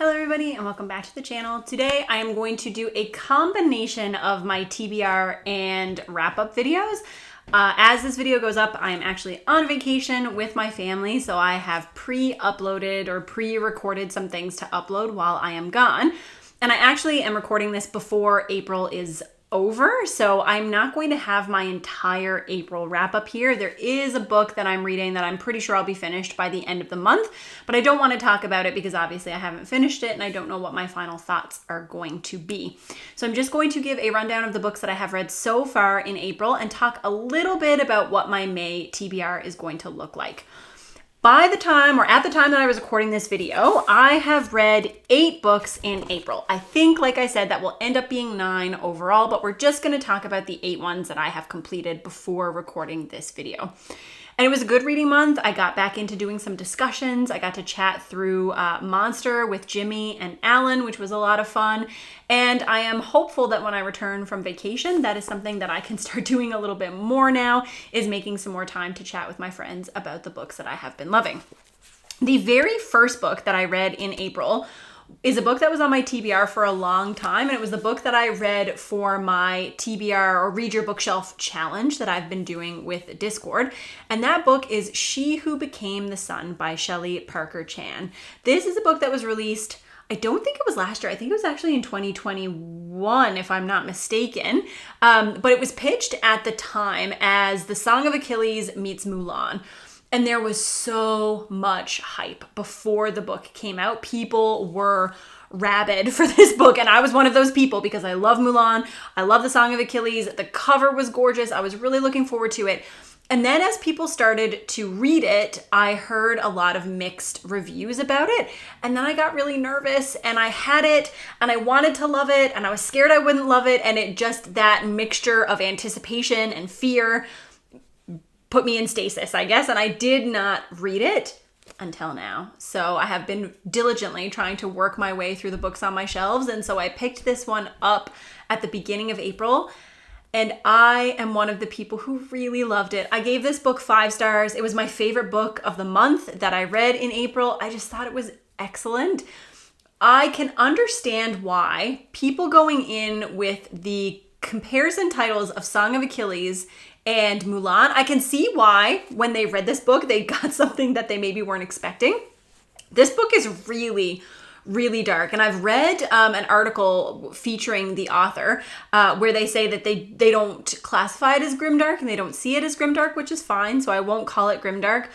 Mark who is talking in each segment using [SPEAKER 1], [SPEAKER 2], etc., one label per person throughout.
[SPEAKER 1] Hello everybody and welcome back to the channel. Today I am going to do a combination of my TBR and wrap-up videos. As this video goes up, I am actually on vacation with my family, so I have pre-uploaded or pre-recorded some things to upload while I am gone. And I actually am recording this before April is over, so I'm not going to have my entire April wrap up here. There is a book that I'm reading that I'm pretty sure I'll be finished by the end of the month, but I don't want to talk about it because obviously I haven't finished it and I don't know what my final thoughts are going to be. So I'm just going to give a rundown of the books that I have read so far in April and talk a little bit about what my May TBR is going to look like. By the time, or at the time that I was recording this video, I have read 8 books in April. I think, like I said, that will end up being 9 overall, but we're just going to talk about the 8 ones that I have completed before recording this video. And it was a good reading month. I got back into doing some discussions. I got to chat through Monster with Jimmy and Alan, which was a lot of fun. And I am hopeful that when I return from vacation, that is something that I can start doing a little bit more now, is making some more time to chat with my friends about the books that I have been loving. The very first book that I read in April is a book that was on my TBR for a long time, and it was the book that I read for my TBR or Read Your Bookshelf challenge that I've been doing with Discord, and that book is She Who Became the Sun by Shelley Parker Chan. This is a book that was released, I don't think it was last year. I think it was actually in 2021, if I'm not mistaken. But it was pitched at the time as The Song of Achilles meets Mulan. And there was so much hype before the book came out. People were rabid for this book, and I was one of those people because I love Mulan. I love The Song of Achilles. The cover was gorgeous. I was really looking forward to it. And then as people started to read it, I heard a lot of mixed reviews about it. And then I got really nervous, and I had it, and I wanted to love it, and I was scared I wouldn't love it. And it just, that mixture of anticipation and fear put me in stasis, I guess, and I did not read it until now. So I have been diligently trying to work my way through the books on my shelves, and so I picked this one up at the beginning of April, and I am one of the people who really loved it. I gave this book 5 stars. It was my favorite book of the month that I read in April. I just thought it was excellent. I can understand why people going in with the comparison titles of Song of Achilles and Mulan, I can see why when they read this book, they got something that they maybe weren't expecting. This book is really, really dark. And I've read an article featuring the author where they say that they don't classify it as grimdark and they don't see it as grimdark, which is fine. So I won't call it grimdark,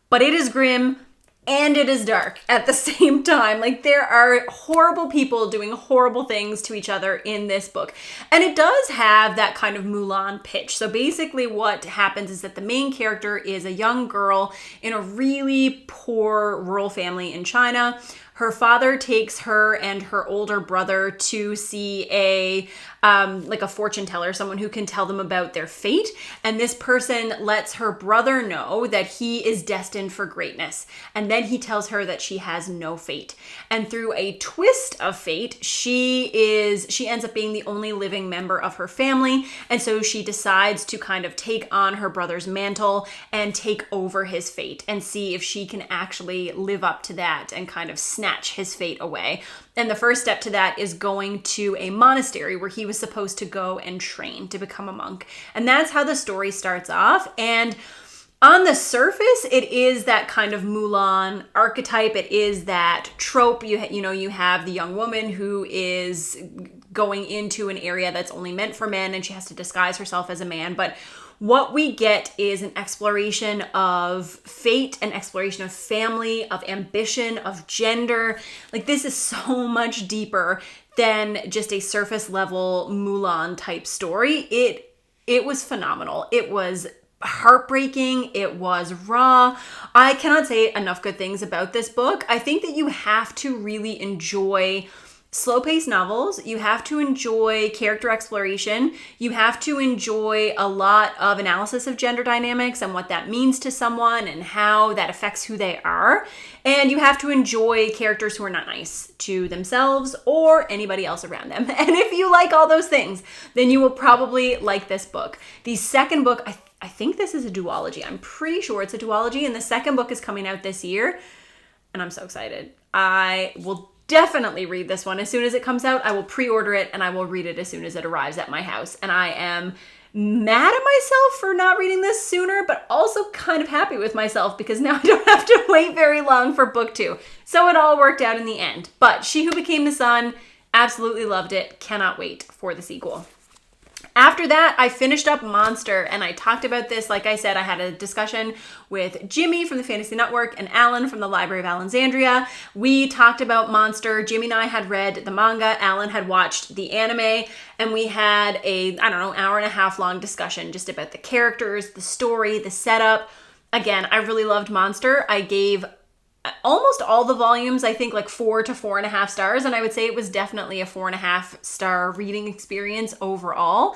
[SPEAKER 1] but it is grim and it is dark at the same time. Like, there are horrible people doing horrible things to each other in this book. And it does have that kind of Mulan pitch. So basically what happens is that the main character is a young girl in a really poor rural family in China. Her father takes her and her older brother to see a fortune teller, someone who can tell them about their fate. And this person lets her brother know that he is destined for greatness. And then he tells her that she has no fate. And through a twist of fate, she ends up being the only living member of her family. And so she decides to kind of take on her brother's mantle and take over his fate and see if she can actually live up to that and kind of snatch his fate away. And the first step to that is going to a monastery where he was supposed to go and train to become a monk. And that's how the story starts off. And on the surface, it is that kind of Mulan archetype. It is that trope. You have the young woman who is going into an area that's only meant for men and she has to disguise herself as a man. But what we get is an exploration of fate, an exploration of family, of ambition, of gender. Like, this is so much deeper than just a surface level Mulan type story. It was phenomenal. It was heartbreaking. It was raw. I cannot say enough good things about this book. I think that you have to really enjoy slow-paced novels. You have to enjoy character exploration. You have to enjoy a lot of analysis of gender dynamics and what that means to someone and how that affects who they are. And you have to enjoy characters who are not nice to themselves or anybody else around them. And if you like all those things, then you will probably like this book. The second book, I think this is a duology. I'm pretty sure it's a duology. And the second book is coming out this year. And I'm so excited. I will definitely read this one as soon as it comes out. I will pre-order it and I will read it as soon as it arrives at my house. And I am mad at myself for not reading this sooner, but also kind of happy with myself because now I don't have to wait very long for book 2. So it all worked out in the end. But She Who Became the Sun, absolutely loved it. Cannot wait for the sequel. After that, I finished up Monster, and I talked about this. Like I said, I had a discussion with Jimmy from the Fantasy Network and Alan from the Library of Alexandria. We talked about Monster. Jimmy and I had read the manga. Alan had watched the anime, and we had a, hour and a half long discussion just about the characters, the story, the setup. Again, I really loved Monster. I gave almost all the volumes, I think, like 4 to 4.5 stars. And I would say it was definitely a 4.5 star reading experience overall.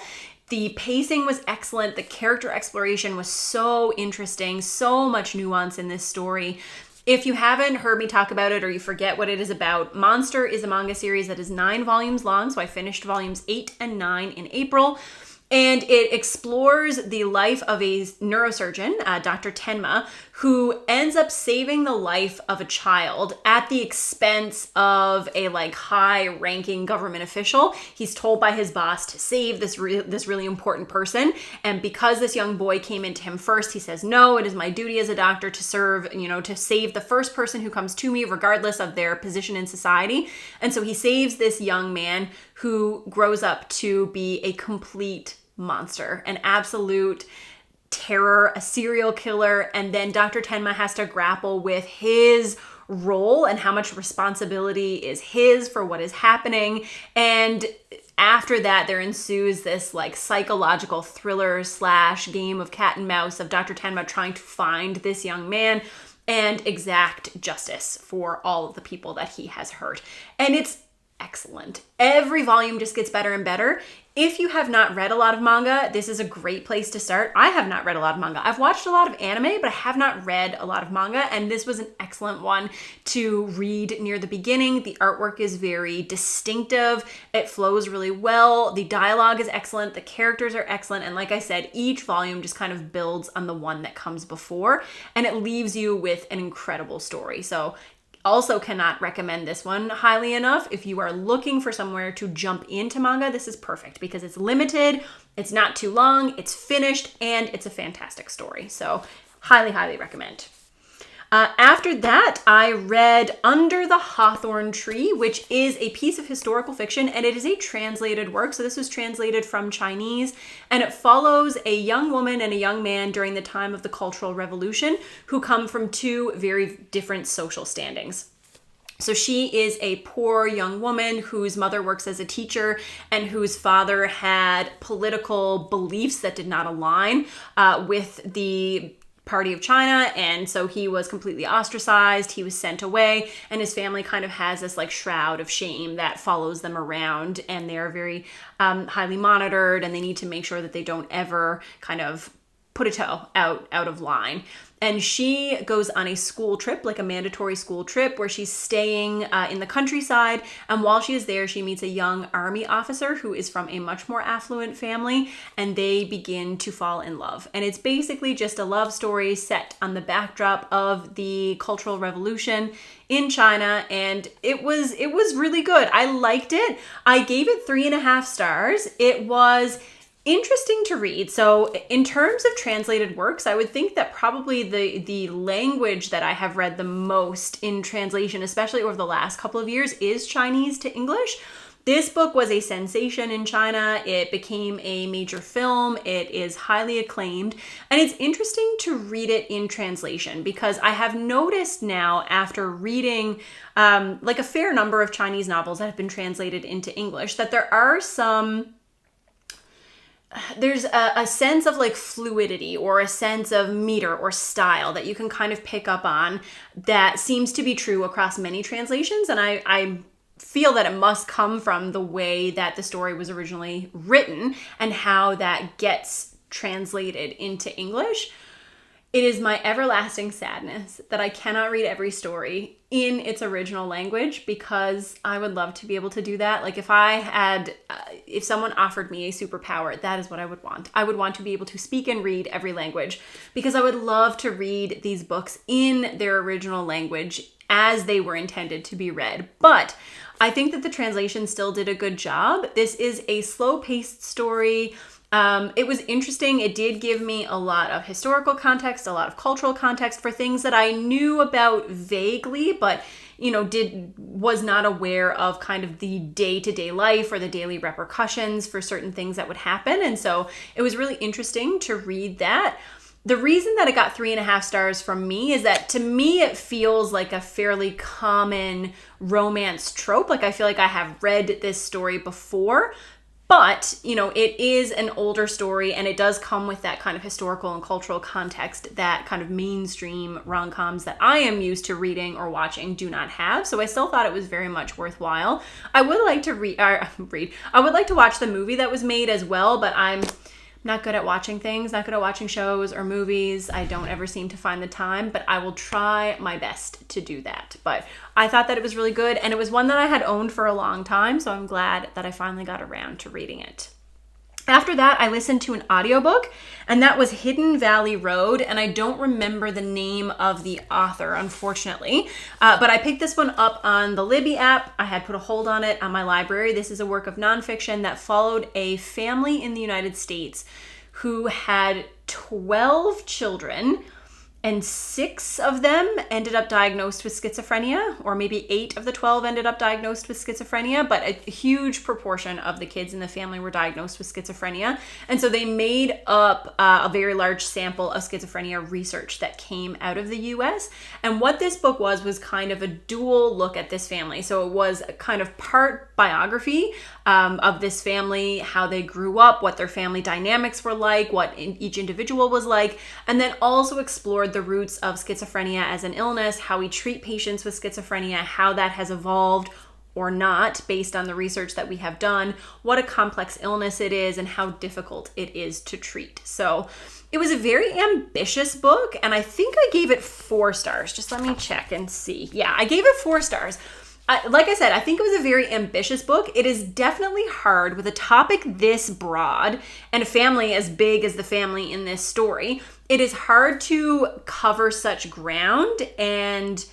[SPEAKER 1] The pacing was excellent. The character exploration was so interesting. So much nuance in this story. If you haven't heard me talk about it or you forget what it is about, Monster is a manga series that is 9 volumes long. So I finished volumes 8 and 9 in April. And it explores the life of a neurosurgeon, Dr. Tenma, who ends up saving the life of a child at the expense of a high-ranking government official. He's told by his boss to save this really important person. And because this young boy came into him first, he says, no, it is my duty as a doctor to serve, to save the first person who comes to me, regardless of their position in society. And so he saves this young man who grows up to be a complete monster, an absolute terror, a serial killer. And then Dr. Tenma has to grapple with his role and how much responsibility is his for what is happening. And after that, there ensues this psychological thriller / game of cat and mouse of Dr. Tenma trying to find this young man and exact justice for all of the people that he has hurt. And it's excellent. Every volume just gets better and better. If you have not read a lot of manga, this is a great place to start. I have not read a lot of manga. I've watched a lot of anime, but I have not read a lot of manga, and this was an excellent one to read near the beginning. The artwork is very distinctive. It flows really well. The dialogue is excellent. The characters are excellent. And like I said, each volume just kind of builds on the one that comes before, and it leaves you with an incredible story. So also cannot recommend this one highly enough. If you are looking for somewhere to jump into manga, this is perfect because it's limited, it's not too long, it's finished, and it's a fantastic story. So highly, highly recommend. After that, I read Under the Hawthorne Tree, which is a piece of historical fiction, and it is a translated work. So this was translated from Chinese, and it follows a young woman and a young man during the time of the Cultural Revolution who come from 2 very different social standings. So she is a poor young woman whose mother works as a teacher and whose father had political beliefs that did not align with the Party of China, and so he was completely ostracized. He was sent away, and his family kind of has this shroud of shame that follows them around, and they're very highly monitored, and they need to make sure that they don't ever kind of put a toe out of line. And she goes on a school trip, like a mandatory school trip, where she's staying in the countryside. And while she is there, she meets a young army officer who is from a much more affluent family, and they begin to fall in love. And it's basically just a love story set on the backdrop of the Cultural Revolution in China, and it was really good. I liked it. I gave it 3.5 stars. It was interesting to read. So in terms of translated works, I would think that probably the language that I have read the most in translation, especially over the last couple of years, is Chinese to English. This book was a sensation in China. It became a major film. It is highly acclaimed. And it's interesting to read it in translation because I have noticed now after reading a fair number of Chinese novels that have been translated into English that there's a sense of fluidity or a sense of meter or style that you can kind of pick up on that seems to be true across many translations. And I feel that it must come from the way that the story was originally written and how that gets translated into English. It is my everlasting sadness that I cannot read every story in its original language, because I would love to be able to do that. Like if someone offered me a superpower, that is what I would want. I would want to be able to speak and read every language, because I would love to read these books in their original language as they were intended to be read. But I think that the translation still did a good job. This is a slow-paced story. It was interesting. It did give me a lot of historical context, a lot of cultural context for things that I knew about vaguely, but was not aware of kind of the day-to-day life or the daily repercussions for certain things that would happen. And so it was really interesting to read that. The reason that it got 3.5 stars from me is that, to me, it feels like a fairly common romance trope. Like, I feel like I have read this story before, but, it is an older story, and it does come with that kind of historical and cultural context that kind of mainstream rom-coms that I am used to reading or watching do not have. So I still thought it was very much worthwhile. I would like to I would like to watch the movie that was made as well, but I'm not good at watching things, not good at watching shows or movies. I don't ever seem to find the time, but I will try my best to do that. But I thought that it was really good, and it was one that I had owned for a long time, so I'm glad that I finally got around to reading it. After that, I listened to an audiobook, and that was Hidden Valley Road, and I don't remember the name of the author, unfortunately, but I picked this one up on the Libby app. I had put a hold on it on my library. This is a work of nonfiction that followed a family in the United States who had 12 children, and 6 of them ended up diagnosed with schizophrenia, or maybe 8 of the 12 ended up diagnosed with schizophrenia, but a huge proportion of the kids in the family were diagnosed with schizophrenia. And so they made up a very large sample of schizophrenia research that came out of the US. And what this book was kind of a dual look at this family. So it was a kind of part biography of this family, how they grew up, what their family dynamics were like, what each individual was like, and then also explored the roots of schizophrenia as an illness, how we treat patients with schizophrenia, how that has evolved or not based on the research that we have done, what a complex illness it is, and how difficult it is to treat. So it was a very ambitious book, and I think I gave it 4 stars. Just let me check and see. Yeah, I gave it 4 stars. Like I said, I think it was a very ambitious book. It is definitely hard with a topic this broad and a family as big as the family in this story. It is hard to cover such ground and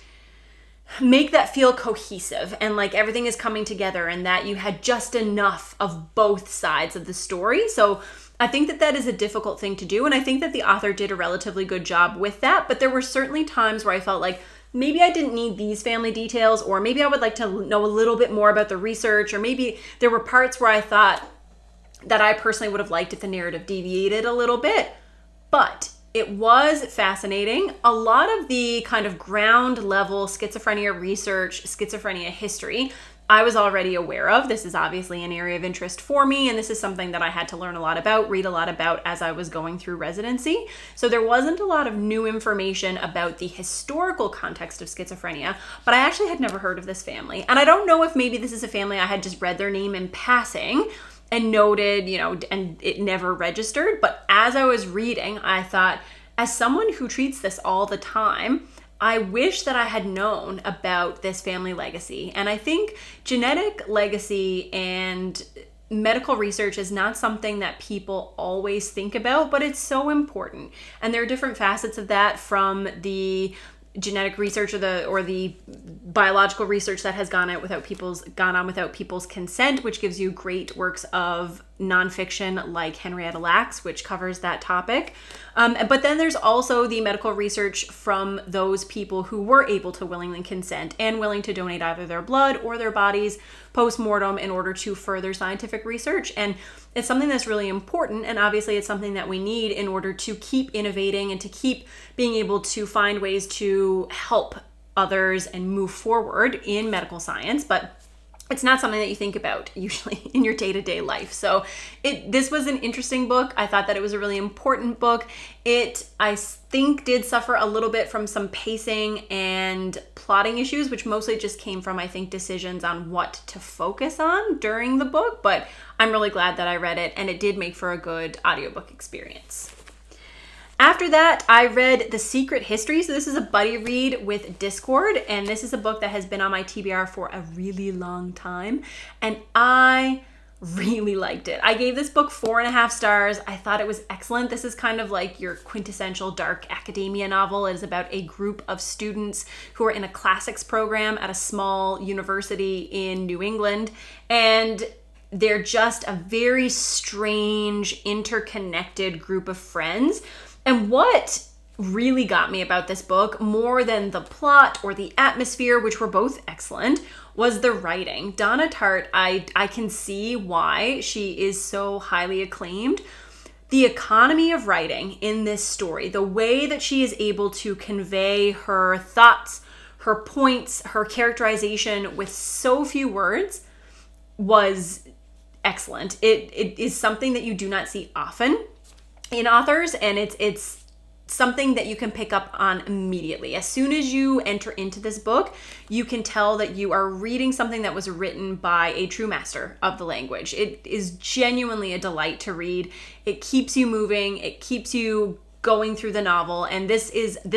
[SPEAKER 1] make that feel cohesive and like everything is coming together and that you had just enough of both sides of the story. So I think that that is a difficult thing to do, and I think that the author did a relatively good job with that, but there were certainly times where I felt like maybe I didn't need these family details, or maybe I would like to know a little bit more about the research, or maybe there were parts where I thought that I personally would have liked if the narrative deviated a little bit, but it was fascinating. A lot of the kind of ground level schizophrenia research, schizophrenia history, I was already aware of. This is obviously an area of interest for me, and this is something that I had to learn a lot about, read a lot about as I was going through residency. So there wasn't a lot of new information about the historical context of schizophrenia, but I actually had never heard of this family. And I don't know if maybe this is a family I had just read their name in passing and noted, and it never registered. But as I was reading, I thought, as someone who treats this all the time, I wish that I had known about this family legacy. And I think genetic legacy and medical research is not something that people always think about, but it's so important. And there are different facets of that, from the genetic research or the biological research that has gone on without people's consent, which gives you great works of nonfiction like Henrietta Lacks, which covers that topic. But then there's also the medical research from those people who were able to willingly consent and willing to donate either their blood or their bodies post-mortem in order to further scientific research. And it's something that's really important, and obviously it's something that we need in order to keep innovating and to keep being able to find ways to help others and move forward in medical science. But it's not something that you think about usually in your day-to-day life. So this was an interesting book. I thought that it was a really important book. It, I think, did suffer a little bit from some pacing and plotting issues, which mostly just came from, I think, decisions on what to focus on during the book. But I'm really glad that I read it, and it did make for a good audiobook experience. After that, I read The Secret History. So this is a buddy read with Discord, and this is a book that has been on my TBR for a really long time, and I really liked it. I gave this book 4.5 stars. I thought it was excellent. This is kind of like your quintessential dark academia novel. It is about a group of students who are in a classics program at a small university in New England, and they're just a very strange, interconnected group of friends. And what really got me about this book, more than the plot or the atmosphere, which were both excellent, was the writing. Donna Tartt, I can see why she is so highly acclaimed. The economy of writing in this story, the way that she is able to convey her thoughts, her points, her characterization with so few words was excellent. It is something that you do not see often in authors, and it's something that you can pick up on immediately. As soon as you enter into this book, you can tell that you are reading something that was written by a true master of the language. It is genuinely a delight to read. It keeps you moving. It keeps you going through the novel, and this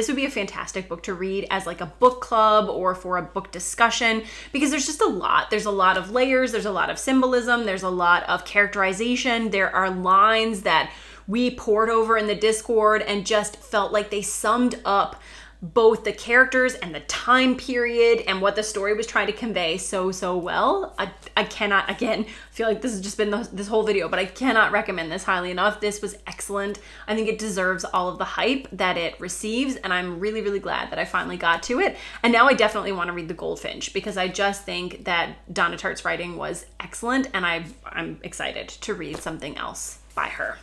[SPEAKER 1] would be a fantastic book to read as like a book club or for a book discussion, because there's just a lot. There's a lot of layers, there's a lot of symbolism, there's a lot of characterization. There are lines that we poured over in the Discord and just felt like they summed up both the characters and the time period and what the story was trying to convey so well. I cannot, again, feel like this has just been this whole video, but I cannot recommend this highly enough. This was excellent. I think it deserves all of the hype that it receives, and I'm really, really glad that I finally got to it. And now I definitely want to read The Goldfinch, because I just think that Donna Tartt's writing was excellent, and I'm excited to read something else by her.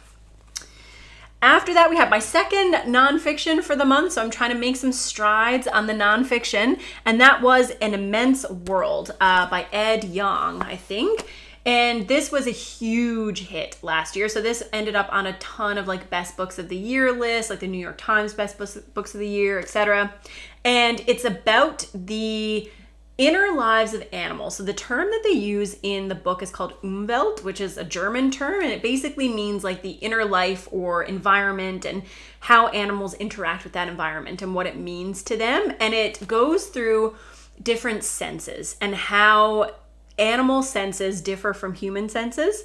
[SPEAKER 1] After that, we have my second nonfiction for the month, so I'm trying to make some strides on the nonfiction, and that was An Immense World by Ed Yong, I think. And this was a huge hit last year, so this ended up on a ton of like best books of the year lists, like the New York Times best books of the year, etc. And it's about the inner lives of animals. So the term that they use in the book is called Umwelt, which is a German term, and it basically means like the inner life or environment and how animals interact with that environment and what it means to them. And it goes through different senses and how animal senses differ from human senses.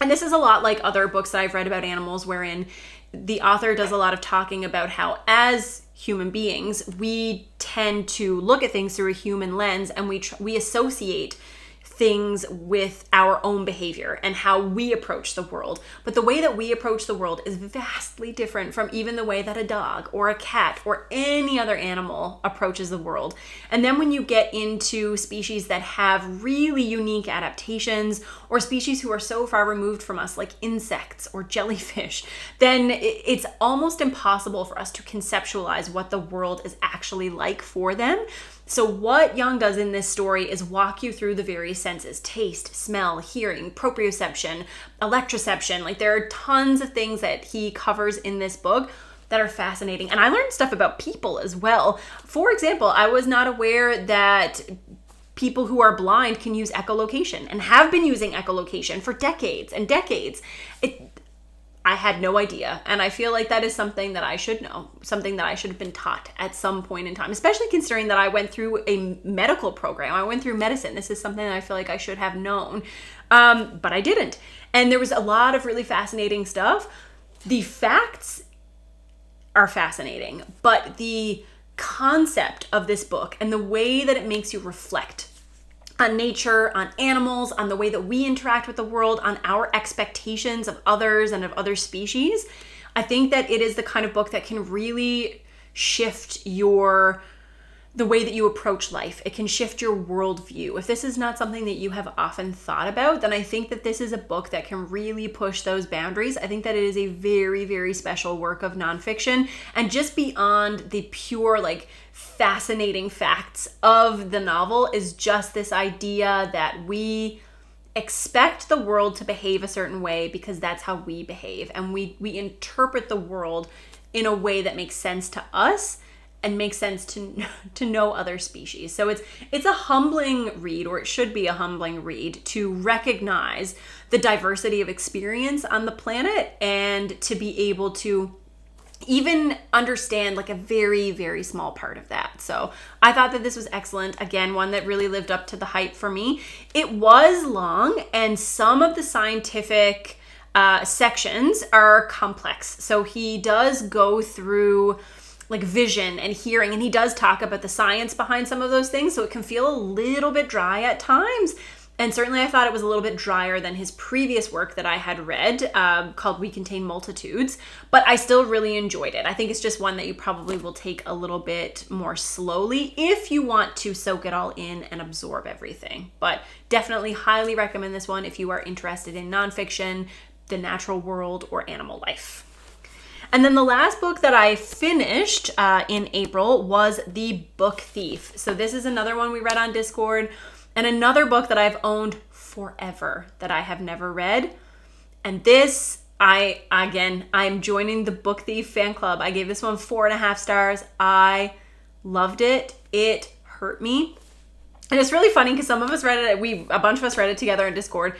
[SPEAKER 1] And this is a lot like other books that I've read about animals, wherein the author does a lot of talking about how as human beings, we tend to look at things through a human lens, and we associate things with our own behavior and how we approach the world. But the way that we approach the world is vastly different from even the way that a dog or a cat or any other animal approaches the world. And then when you get into species that have really unique adaptations, or species who are so far removed from us, like insects or jellyfish, then it's almost impossible for us to conceptualize what the world is actually like for them. So what Young does in this story is walk you through the various senses: taste, smell, hearing, proprioception, electroception. Like, there are tons of things that he covers in this book that are fascinating. And I learned stuff about people as well. For example, I was not aware that people who are blind can use echolocation and have been using echolocation for decades and decades. I had no idea. And I feel like that is something that I should know, something that I should have been taught at some point in time, especially considering that I went through a medical program. I went through medicine. This is something that I feel like I should have known, but I didn't. And there was a lot of really fascinating stuff. The facts are fascinating, but the concept of this book and the way that it makes you reflect on nature, on animals, on the way that we interact with the world, on our expectations of others and of other species, I think that it is the kind of book that can really shift the way that you approach life. It can shift your worldview. If this is not something that you have often thought about, then I think that this is a book that can really push those boundaries. I think that it is a very, very special work of nonfiction. And just beyond the pure, like, fascinating facts of the novel is just this idea that we expect the world to behave a certain way because that's how we behave. And we interpret the world in a way that makes sense to us and makes sense to no other species. So it's a humbling read, or it should be a humbling read, to recognize the diversity of experience on the planet and to be able to even understand like a very, very small part of that. So I thought that this was excellent. Again, one that really lived up to the hype for me. It was long, and some of the scientific sections are complex. So he does go through like vision and hearing, and he does talk about the science behind some of those things. So it can feel a little bit dry at times. And certainly I thought it was a little bit drier than his previous work that I had read called We Contain Multitudes, but I still really enjoyed it. I think it's just one that you probably will take a little bit more slowly if you want to soak it all in and absorb everything. But definitely highly recommend this one if you are interested in nonfiction, the natural world, or animal life. And then the last book that I finished in April was The Book Thief. So this is another one we read on Discord, and another book that I've owned forever that I have never read. And this, I'm joining the Book Thief fan club. I gave this one 4.5 stars. I loved it. It hurt me. And it's really funny because some of us read it, a bunch of us read it together in Discord.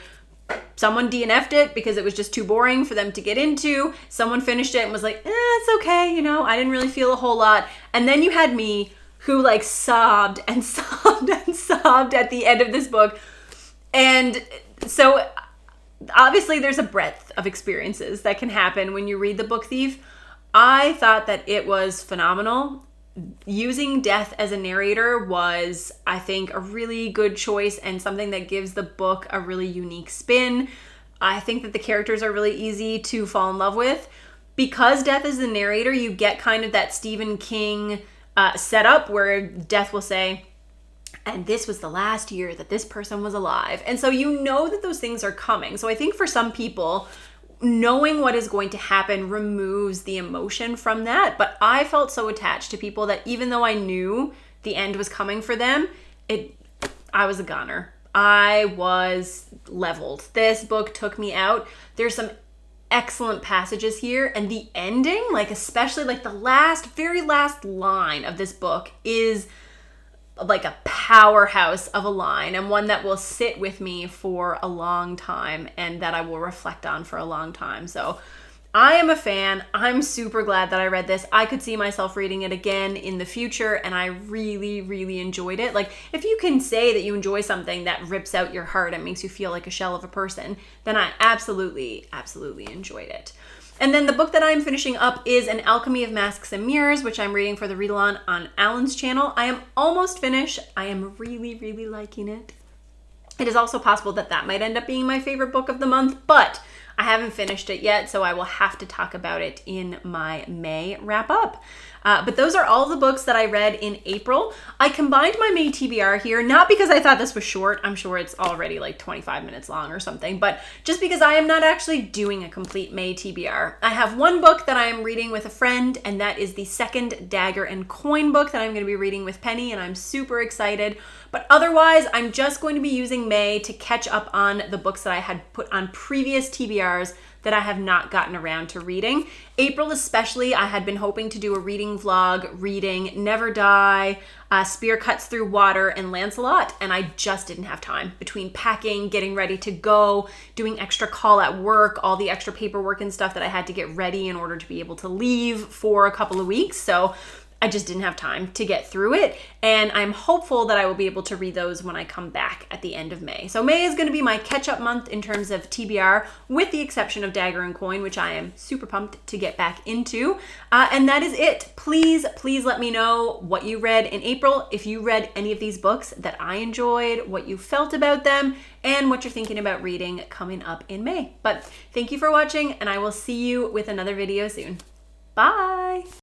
[SPEAKER 1] Someone DNF'd it because it was just too boring for them to get into. Someone finished it and was like, it's okay, I didn't really feel a whole lot. And then you had me, who like sobbed and sobbed and sobbed at the end of this book. And so obviously there's a breadth of experiences that can happen when you read The Book Thief. I thought that it was phenomenal. Using death as a narrator was, I think, a really good choice and something that gives the book a really unique spin. I think that the characters are really easy to fall in love with. Because death is the narrator, you get kind of that Stephen King setup where death will say, and this was the last year that this person was alive. And so you know that those things are coming. So I think for some people, knowing what is going to happen removes the emotion from that. But I felt so attached to people that even though I knew the end was coming for them, I was a goner. I was leveled. This book took me out. There's some excellent passages here, and the ending, like especially like the very last line of this book is like a powerhouse of a line, and one that will sit with me for a long time and that I will reflect on for a long time. So I am a fan. I'm super glad that I read this. I could see myself reading it again in the future, and I really, really enjoyed it. Like, if you can say that you enjoy something that rips out your heart and makes you feel like a shell of a person, then I absolutely, absolutely enjoyed it. And then the book that I'm finishing up is An Alchemy of Masks and Mirrors, which I'm reading for the read-along on Alan's channel. I am almost finished. I am really, really liking it. It is also possible that that might end up being my favorite book of the month, but I haven't finished it yet, so I will have to talk about it in my May wrap up. But those are all the books that I read in April. I combined my May TBR here, not because I thought this was short. I'm sure it's already like 25 minutes long or something, but just because I am not actually doing a complete May TBR. I have one book that I am reading with a friend, and that is the second Dagger and Coin book that I'm going to be reading with Penny, and I'm super excited. But otherwise, I'm just going to be using May to catch up on the books that I had put on previous TBRs that I have not gotten around to reading. April especially, I had been hoping to do a reading vlog, reading Never Die, Spear Cuts Through Water, and Lancelot, and I just didn't have time between packing, getting ready to go, doing extra call at work, all the extra paperwork and stuff that I had to get ready in order to be able to leave for a couple of weeks. So I just didn't have time to get through it, and I'm hopeful that I will be able to read those when I come back at the end of May. So May is going to be my catch-up month in terms of TBR, with the exception of Dagger and Coin, which I am super pumped to get back into. And that is it. Please, please let me know what you read in April, if you read any of these books that I enjoyed, what you felt about them, and what you're thinking about reading coming up in May. But thank you for watching, and I will see you with another video soon. Bye!